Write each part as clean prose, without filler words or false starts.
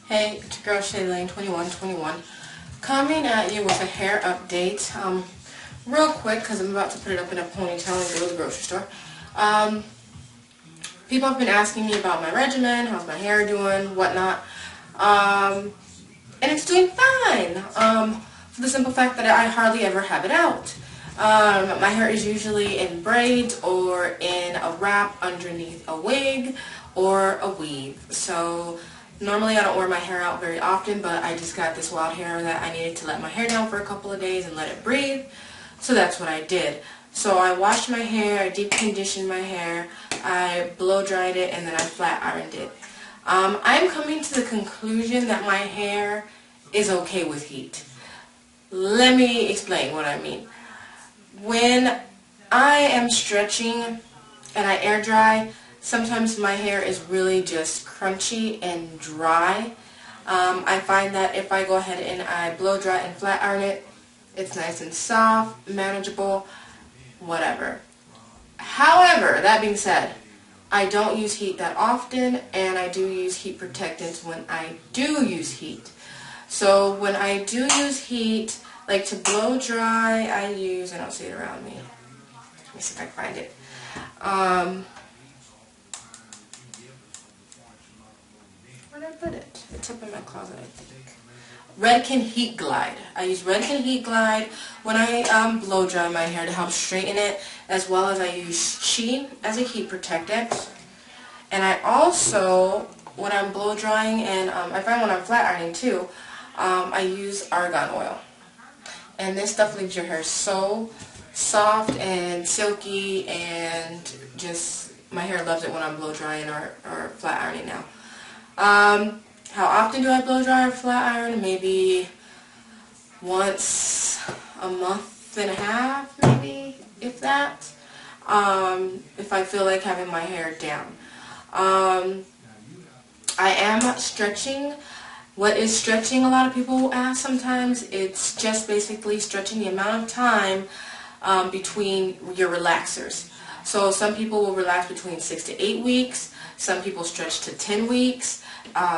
Hey, it's your girl Shaylane 2121 coming at you with a hair update. Real quick because I'm about to put it up in a ponytail and go to the grocery store. People have been asking me about my regimen, how's my hair doing, whatnot, and it's doing fine. For the simple fact that I hardly ever have it out. My hair is usually in braids or in a wrap underneath a wig or a weave. So normally I don't wear my hair out very often, but I just got this wild hair that I needed to let my hair down for a couple of days and let it breathe. So that's what I did. So I washed my hair, I deep conditioned my hair, I blow dried it, and then I flat ironed it. I'm coming to the conclusion that my hair is okay with heat. Let me explain what I mean. When I am stretching and I air dry, sometimes my hair is really just crunchy and dry. I find that if I go ahead and I blow dry and flat iron it, it's nice and soft, manageable, whatever. However, that being said, I don't use heat that often, and I do use heat protectants when I do use heat. So when I do use heat, like to blow dry, I use, I don't see it around me. Let me see if I can find it. Where did I put it? It's up in my closet, I think. Redken Heat Glide. I use Redken Heat Glide when I blow dry my hair to help straighten it, as well as I use Sheen as a heat protectant. And I also, when I'm blow drying, and I find when I'm flat ironing too, I use argan oil. And this stuff leaves your hair so soft and silky, and just, my hair loves it when I'm blow drying or flat ironing now. How often do I blow dry or flat iron? Maybe once a month and a half, maybe, if that. If I feel like having my hair down. I am stretching. What is stretching, a lot of people ask sometimes? It's just basically stretching the amount of time between your relaxers. So some people will relax between 6 to 8 weeks. Some people stretch to 10 weeks.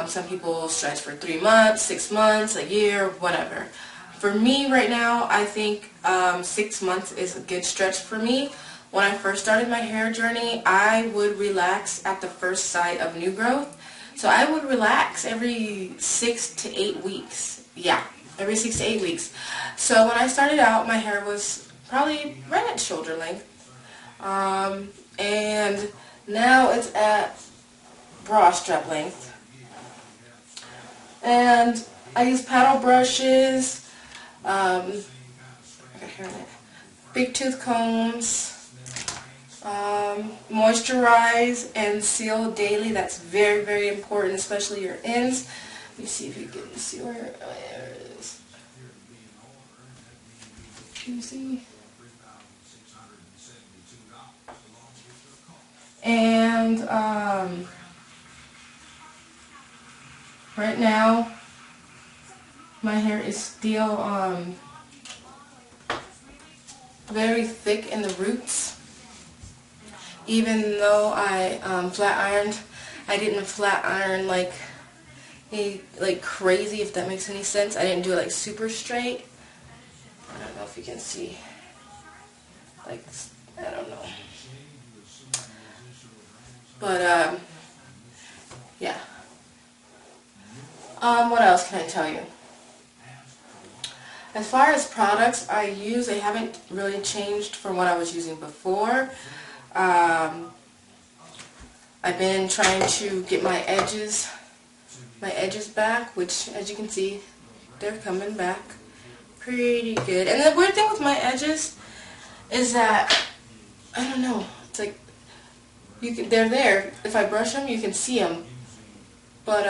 Some people stretch for 3 months, 6 months, a year, whatever. For me right now, I think 6 months is a good stretch for me. When I first started my hair journey, I would relax at the first sight of new growth. So I would relax every 6 to 8 weeks. Yeah, every 6 to 8 weeks. So when I started out, my hair was probably right at shoulder length. And now it's at bra strap length. And I use paddle brushes, big tooth combs, moisturize and seal daily. That's very, very important, especially your ends. Let me see if you can see where there it is. Can you see? And right now my hair is still very thick in the roots. Even though I flat ironed, I didn't flat iron like crazy, if that makes any sense. I didn't do it like super straight. I don't know if you can see. Like, I don't know. But yeah. What else can I tell you? As far as products I use, they haven't really changed from what I was using before. I've been trying to get my edges back, which, as you can see, they're coming back pretty good. And the weird thing with my edges is that, I don't know, it's like, they're there. If I brush them, you can see them. But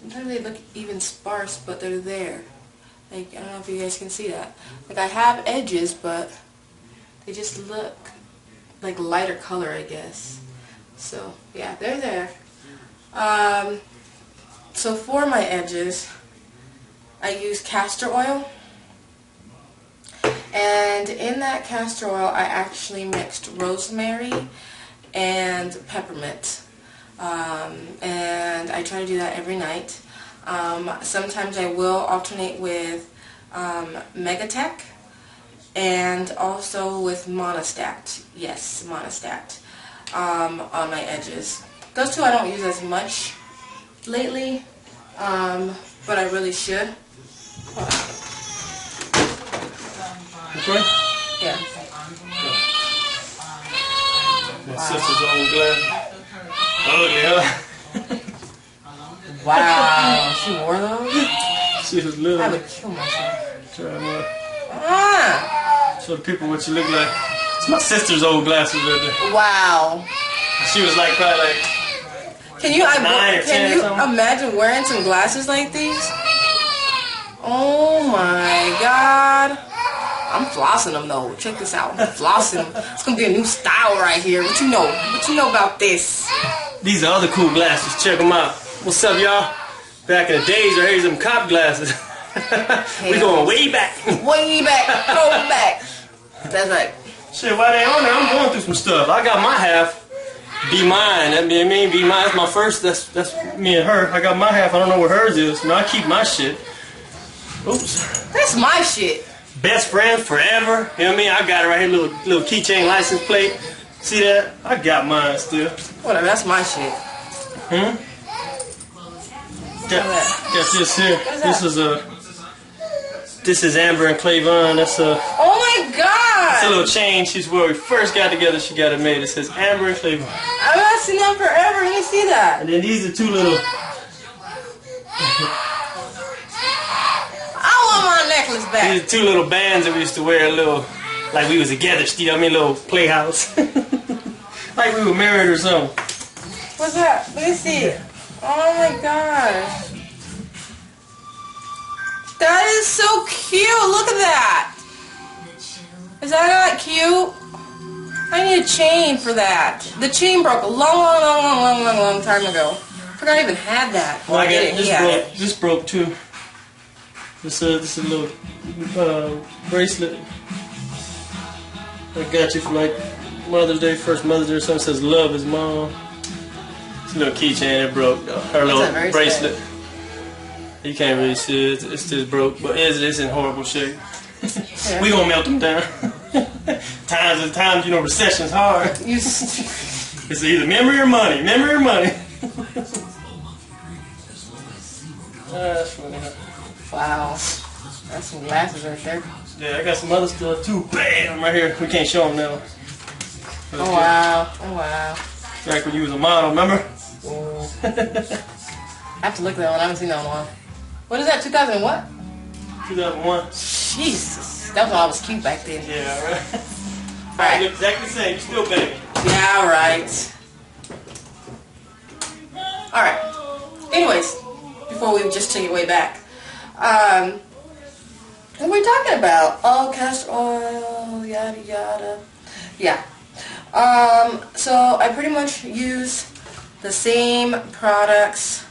sometimes they look even sparse, but they're there. Like, I don't know if you guys can see that. Like, I have edges, but they just look like lighter color, I guess. So, yeah, they're there. So for my edges, I use castor oil. And in that castor oil, I actually mixed rosemary and peppermint. And I try to do that every night. Sometimes I will alternate with Megatech and also with Monostat. Yes, Monostat on my edges. Those two I don't use as much lately, but I really should. Okay? Yeah. My sister's old glass. Ugly, huh? Wow, she wore those? She was little. I would kill myself. Show the people what you look like. It's my sister's old glasses right there. Wow. She was like probably like Can you 9 or 10 or something. imagine wearing some glasses like these? Oh my God. I'm flossing them though. Check this out. I'm flossing them. It's gonna be a new style right here. What you know? What you know about this? These are other cool glasses. Check them out. What's up, y'all? Back in the days, right here's them cop glasses. We going way back. Way back. Go back. That's right. Shit, why they on there? I'm going through some stuff. I got my half. Be mine. That mean be mine. That's my first. That's me and her. I got my half. I don't know where hers is. You know, I keep my shit. Oops. That's my shit. Best friends forever. You know what I mean? I got it right here. Little keychain license plate. See that? I got mine still. Whatever. That's my shit. Got this here. This is Amber and Clavon. That's a. Oh my God! It's a little chain. She's where we first got together. She got it made. It says Amber and Clavon. I've not seen that forever. Let me see that. And then these are two little. I want my necklace back. These are two little bands that we used to wear. Like we was together. You know what I mean? Little playhouse. Like we were married or something. What's that? Let me see. Oh my gosh. That is so cute. Look at that. Is that not cute? I need a chain for that. The chain broke a long time ago. I forgot I even had that. Well, I got it. This broke too. This is a little bracelet. I got you for like Mother's Day, first Mother's Day or something. It says love is mom. It's a little keychain. It broke. Her little bracelet. You can't really see it. It's just broke, but it's in horrible shape. We gonna melt them down. Times, you know, recession's hard. It's either memory or money. Memory or money. That's funny. Wow. That's some glasses right there. Yeah, I got some other stuff too. Bam! Right here. We can't show them now. Oh wow. Oh wow. Back when you was a model, remember? I have to look at that one. I haven't seen that one in a while. What is that? 2000 what? 2001. Jesus. That was when I was cute back then. Yeah, right. Alright. You look exactly the same. You still banging. Yeah, right. Alright. Anyways, before we just take it way back. What were we talking about? Oh, castor oil, yada yada. Yeah. So I pretty much use the same products.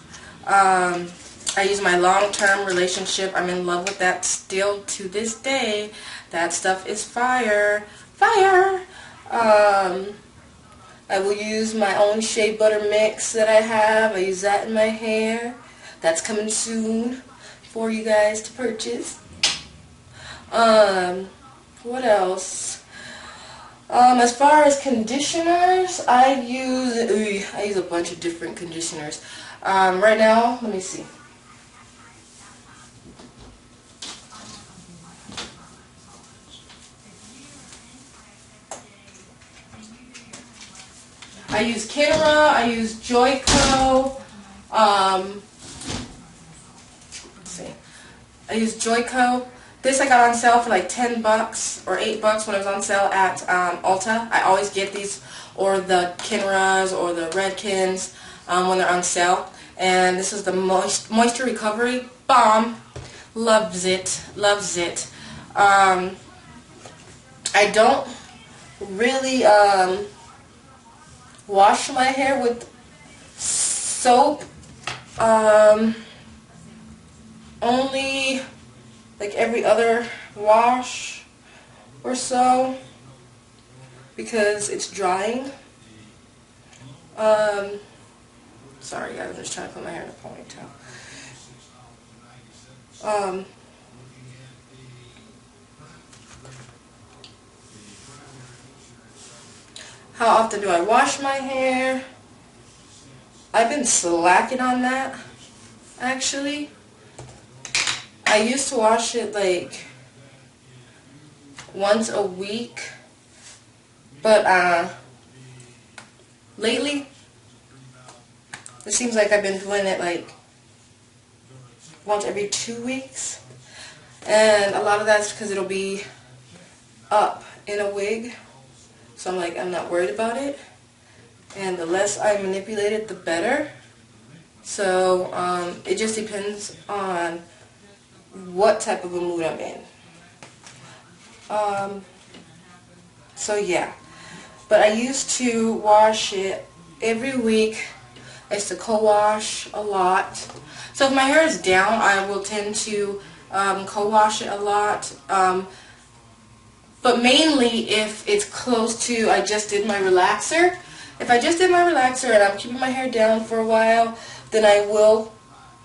I use my long-term relationship. I'm in love with that still to this day. That stuff is fire. Fire! I will use my own shea butter mix that I have. I use that in my hair. That's coming soon for you guys to purchase. What else? As far as conditioners, I use a bunch of different conditioners. Right now, let me see. I use Kinra, I use Joico, let's see. I use Joico. This I got on sale for like $10 or $8 when it was on sale at Ulta. I always get these, or the Kinras or the Redkins when they're on sale. And this is the Moisture Recovery Balm. Loves it. Loves it. I don't really wash my hair with soap. Only like every other wash or so, because it's drying. Sorry guys, I'm just trying to put my hair in a ponytail. How often do I wash my hair? I've been slacking on that, actually. I used to wash it like once a week, but lately it seems like I've been doing it like once every 2 weeks, and a lot of that's because it'll be up in a wig, so I'm not worried about it, and the less I manipulate it, the better. So it just depends on what type of a mood I'm in. So yeah, but I used to wash it every week. I used to co-wash a lot. So if my hair is down, I will tend to co-wash it a lot. But mainly if it's close to, I just did my relaxer. If I just did my relaxer and I'm keeping my hair down for a while, then I will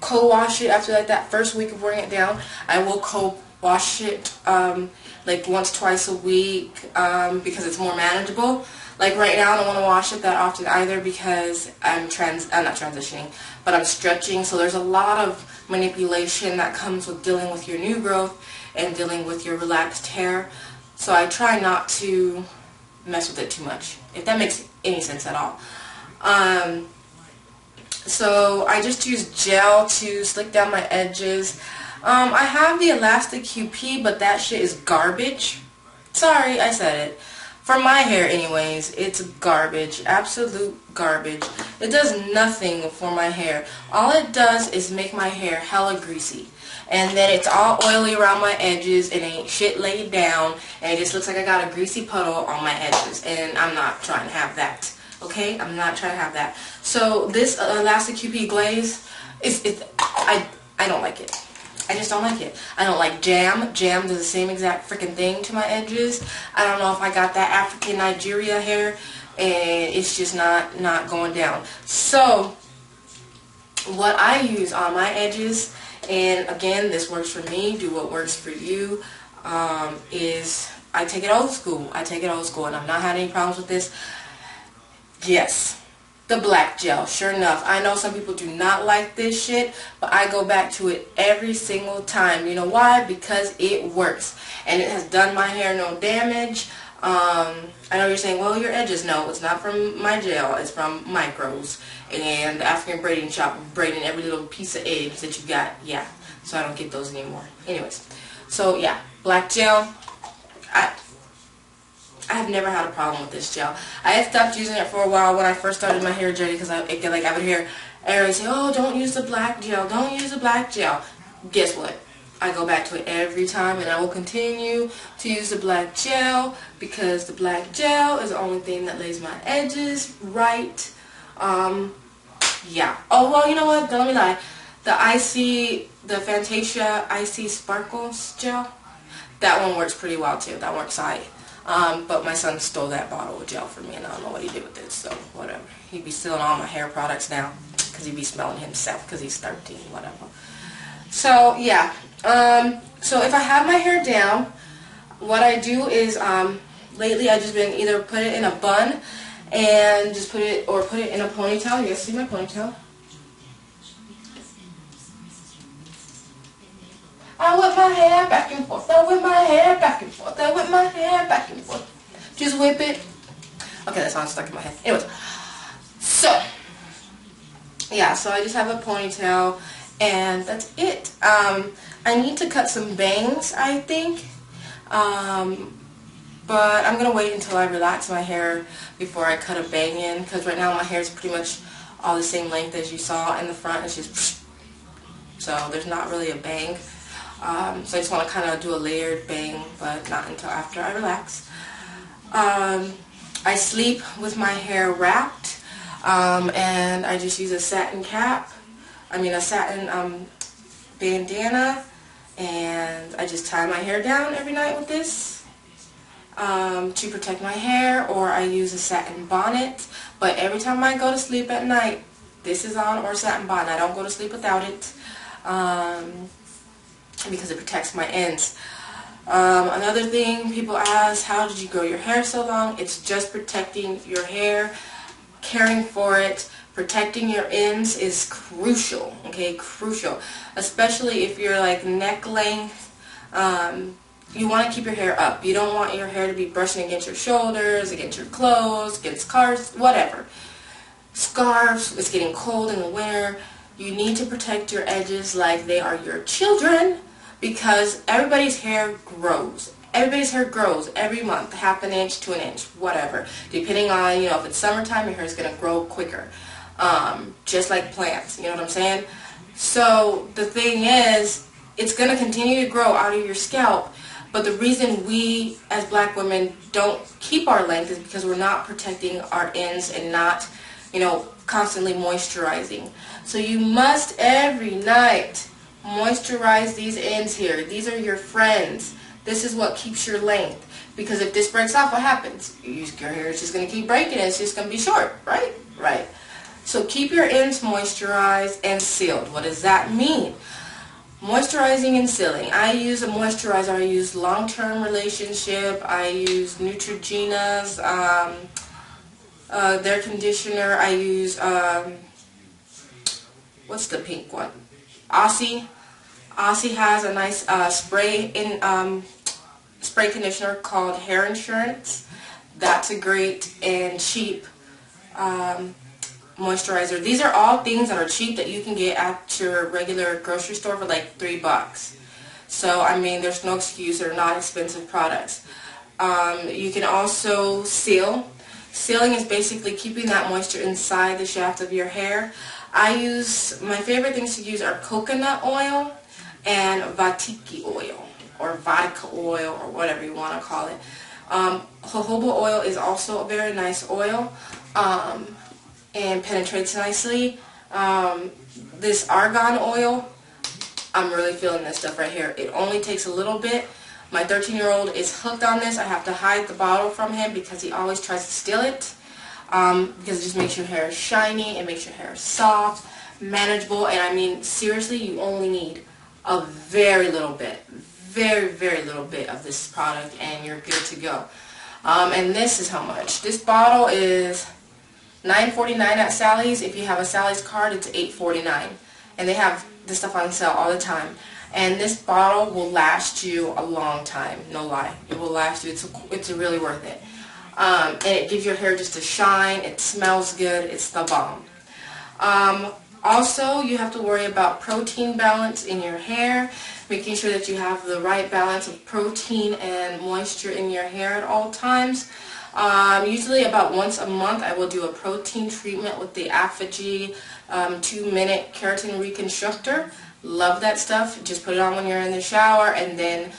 co-wash it after like that first week of wearing it down. I will co-wash it like once, twice a week because it's more manageable. Like right now I don't want to wash it that often either because I'm not transitioning, but I'm stretching, so there's a lot of manipulation that comes with dealing with your new growth and dealing with your relaxed hair. So I try not to mess with it too much, if that makes any sense at all. So I just use gel to slick down my edges. I have the Elastic QP, but that shit is garbage. Sorry, I said it. For my hair anyways, it's garbage. Absolute garbage. It does nothing for my hair. All it does is make my hair hella greasy. And then it's all oily around my edges and ain't shit laid down. And it just looks like I got a greasy puddle on my edges. And I'm not trying to have that. Okay? I'm not trying to have that. So this Elastic QP glaze, I don't like it. I just don't like it. I don't like jam. Jam does the same exact freaking thing to my edges. I don't know if I got that African Nigeria hair, and it's just not going down. So what I use on my edges, and again, this works for me, do what works for you, is I take it old school. I take it old school, and I've not had any problems with this. Yes. The black gel, sure enough. I know some people do not like this shit, but I go back to it every single time. You know why? Because it works. And it has done my hair no damage. I know you're saying, well, your edges. No, it's not from my gel. It's from Micros. And the African braiding shop, braiding every little piece of edge that you got. Yeah, so I don't get those anymore. Anyways, so yeah, black gel. I have never had a problem with this gel. I had stopped using it for a while when I first started my hair journey because I would hear everyone say, oh, don't use the black gel, don't use the black gel. Guess what? I go back to it every time, and I will continue to use the black gel because the black gel is the only thing that lays my edges right. Yeah. Oh, well, you know what? Don't let me lie. The Fantasia Icy Sparkles gel, that one works pretty well too. That works high. But my son stole that bottle of gel from me, and I don't know what he did with it, so whatever. He'd be stealing all my hair products now because he'd be smelling himself because he's 13, whatever. So, yeah. So if I have my hair down, what I do is, lately I've just been either put it in a bun and just put it in a ponytail. You guys see my ponytail? I whip my hair back and forth. I whip my hair back and forth. I whip my hair back and forth. Just whip it. Okay, that song's stuck in my head. Anyways, so yeah, so I just have a ponytail, and that's it. I need to cut some bangs, I think, but I'm gonna wait until I relax my hair before I cut a bang in, because right now my hair is pretty much all the same length as you saw in the front. It's just so there's not really a bang. So I just want to kind of do a layered bang, but not until after I relax. I sleep with my hair wrapped, and I just use a satin bandana, and I just tie my hair down every night with this to protect my hair, or I use a satin bonnet. But every time I go to sleep at night, this is on, or satin bond. I don't go to sleep without it because it protects my ends. Another thing people ask, how did you grow your hair so long? It's just protecting your hair, caring for it. Protecting your ends is crucial, okay, crucial. Especially if you're like neck length, you want to keep your hair up. You don't want your hair to be brushing against your shoulders, against your clothes, against cars, whatever. Scarves, it's getting cold in the winter. You need to protect your edges like they are your children, because everybody's hair grows. Everybody's hair grows every month, half an inch to an inch, whatever. Depending on, if it's summertime, your hair is going to grow quicker. Just like plants, you know what I'm saying? So the thing is, it's going to continue to grow out of your scalp, but the reason we as black women don't keep our length is because we're not protecting our ends and not, constantly moisturizing. So you must every night moisturize these ends here. These are your friends. This is what keeps your length, because if this breaks off, what happens? Your hair is just going to keep breaking, and it's just going to be short, right? Right. So keep your ends moisturized and sealed. What does that mean? Moisturizing and sealing. I use a moisturizer. I use Long-Term Relationship. I use Neutrogena's, their conditioner. I use, what's the pink one? Aussie. Aussie has a nice spray conditioner called Hair Insurance. That's a great and cheap moisturizer. These are all things that are cheap that you can get at your regular grocery store for like $3. So I mean, there's no excuse. They're not expensive products. You can also seal. Sealing is basically keeping that moisture inside the shaft of your hair. My favorite things to use are coconut oil and vatiki oil, or vodka oil, or whatever you want to call it. Jojoba oil is also a very nice oil. And penetrates nicely. This argan oil, I'm really feeling this stuff right here. It only takes a little bit. My 13-year-old is hooked on this. I have to hide the bottle from him because he always tries to steal it. Because it just makes your hair shiny, it makes your hair soft, manageable, and I mean, seriously, you only need a very little bit, very, very little bit of this product, and you're good to go. And this is how much. This bottle is $9.49 at Sally's. If you have a Sally's card, it's $8.49. And they have this stuff on sale all the time. And this bottle will last you a long time. No lie. It will last you. It's really worth it. And it gives your hair just a shine. It smells good. It's the bomb. Also, you have to worry about protein balance in your hair. Making sure that you have the right balance of protein and moisture in your hair at all times. Usually about once a month I will do a protein treatment with the Apogee 2-minute keratin reconstructor. Love that stuff. Just put it on when you're in the shower and then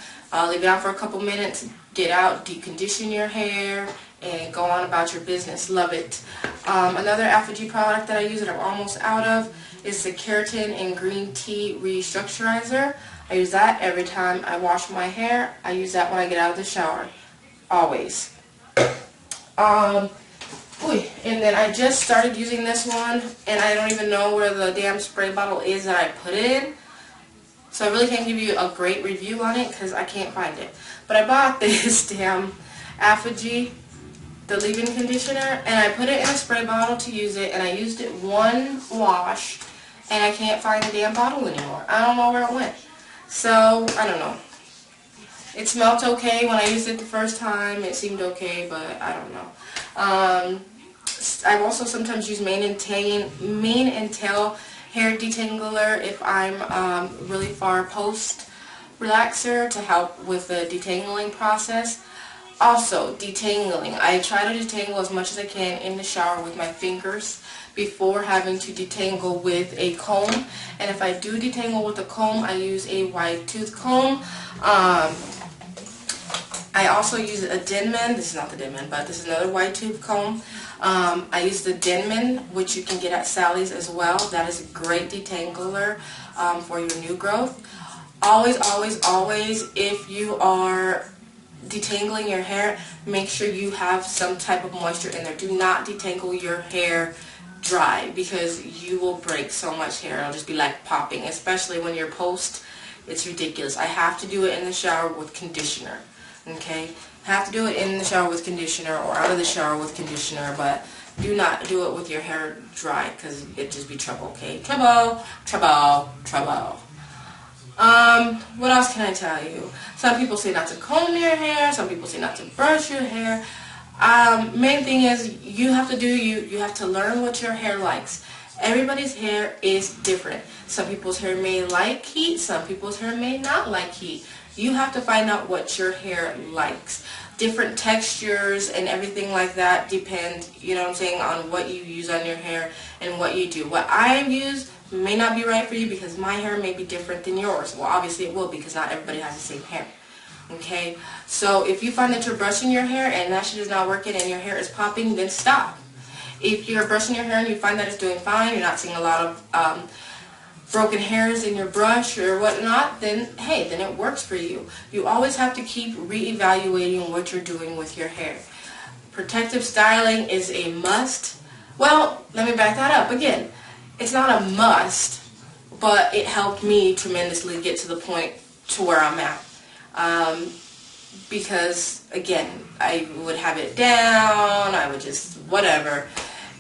leave it on for a couple minutes. Get out, decondition your hair, and go on about your business. Love it. Another Apogee product that I use that I'm almost out of is the Keratin and Green Tea Restructurizer. I use that every time I wash my hair. I use that when I get out of the shower. Always. And then I just started using this one, and I don't even know where the damn spray bottle is that I put it in. So I really can't give you a great review on it because I can't find it. But I bought this damn Apogee, the leave-in conditioner, and I put it in a spray bottle to use it, and I used it one wash, and I can't find the damn bottle anymore. I don't know where it went. So, I don't know. It smelled okay when I used it the first time. It seemed okay, but I don't know. I've also sometimes used mane and tail hair detangler if I'm really far post relaxer to help with the detangling process. Also, detangling. I try to detangle as much as I can in the shower with my fingers before having to detangle with a comb. And if I do detangle with a comb, I use a wide tooth comb. I also use a Denman. This is not the Denman, but this is another wide tooth comb. I use the Denman, which you can get at Sally's as well. That is a great detangler for your new growth. Always, always, always, if you are detangling your hair, make sure you have some type of moisture in there. Do not detangle your hair dry, because you will break so much hair. It'll just be like popping, especially when you're post. It's ridiculous. I have to do it in the shower with conditioner. Okay? Have to do it in the shower with conditioner or out of the shower with conditioner, but do not do it with your hair dry, because it just be trouble. Okay? Trouble, trouble, trouble. What else can I tell you? Some people say not to comb your hair. Some people say not to brush your hair. Main thing is you have to do you. You have to learn what your hair likes. Everybody's hair is different. Some people's hair may like heat. Some people's hair may not like heat. You have to find out what your hair likes. Different textures and everything like that depend, you know what I'm saying, on what you use on your hair and what you do. What I use may not be right for you because my hair may be different than yours. Well, obviously it will, because not everybody has the same hair. Okay? So if you find that you're brushing your hair and that shit is not working and your hair is popping, then stop. If you're brushing your hair and you find that it's doing fine, you're not seeing a lot of broken hairs in your brush or whatnot, then hey, then it works for you. You always have to keep reevaluating what you're doing with your hair. Protective styling is a must. Well, let me back that up again. It's not a must, but it helped me tremendously get to the point to where I'm at. Because again, I would have it down, I would just whatever.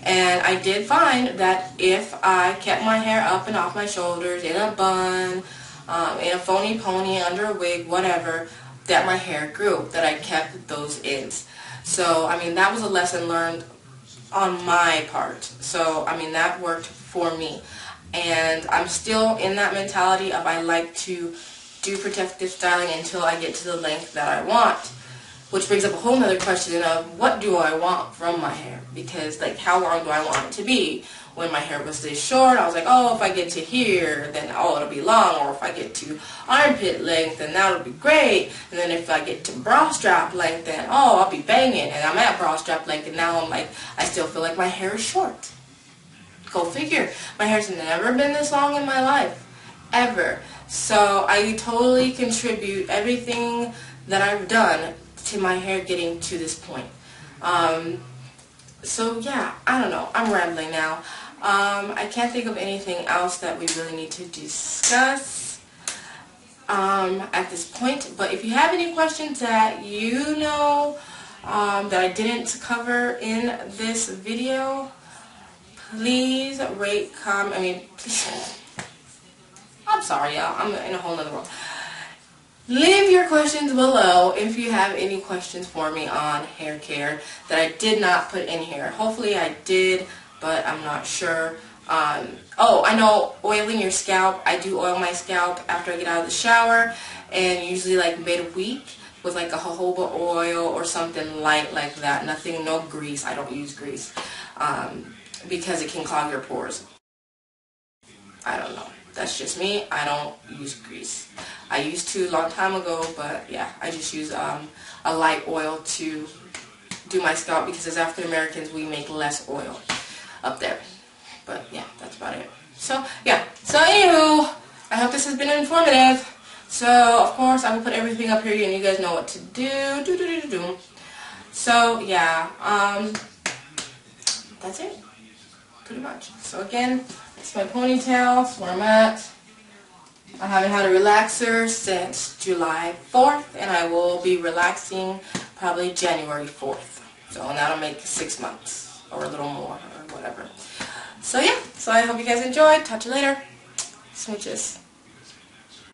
And I did find that if I kept my hair up and off my shoulders, in a bun, in a phony pony, under a wig, whatever, that my hair grew, that I kept those ends. So, I mean, that was a lesson learned on my part. So, I mean, that worked for me. And I'm still in that mentality of I like to do protective styling until I get to the length that I want. Which brings up a whole nother question of what do I want from my hair? Because, like, how long do I want it to be? When my hair was this short, I was like, oh, if I get to here, then, oh, it'll be long. Or if I get to armpit length, then that'll be great. And then if I get to bra strap length, then, oh, I'll be banging. And I'm at bra strap length, and now I'm like, I still feel like my hair is short. Go figure. My hair's never been this long in my life. Ever. So I totally contribute everything that I've done to my hair getting to this point. So yeah, I don't know. I'm rambling now. I can't think of anything else that we really need to discuss at this point. But if you have any questions that you know that I didn't cover in this video, please rate, comment. I'm sorry, y'all. I'm in a whole nother world. Leave your questions below if you have any questions for me on hair care that I did not put in here. Hopefully I did, but I'm not sure. Oh, I know oiling your scalp. I do oil my scalp after I get out of the shower, and usually like midweek with like a jojoba oil or something light like that. Nothing, no grease. I don't use grease because it can clog your pores. I don't know. That's just me. I don't use grease. I used to a long time ago, but yeah, I just use a light oil to do my scalp because as African Americans we make less oil up there. But yeah, that's about it. So yeah. So anywho, I hope this has been informative. So of course I will put everything up here and you guys know what to do. So yeah, that's it. Pretty much. So again, it's my ponytail, that's where I'm at. I haven't had a relaxer since July 4th, and I will be relaxing probably January 4th. So that'll make 6 months, or a little more, or whatever. So yeah, so I hope you guys enjoyed. Talk to you later. Smooches.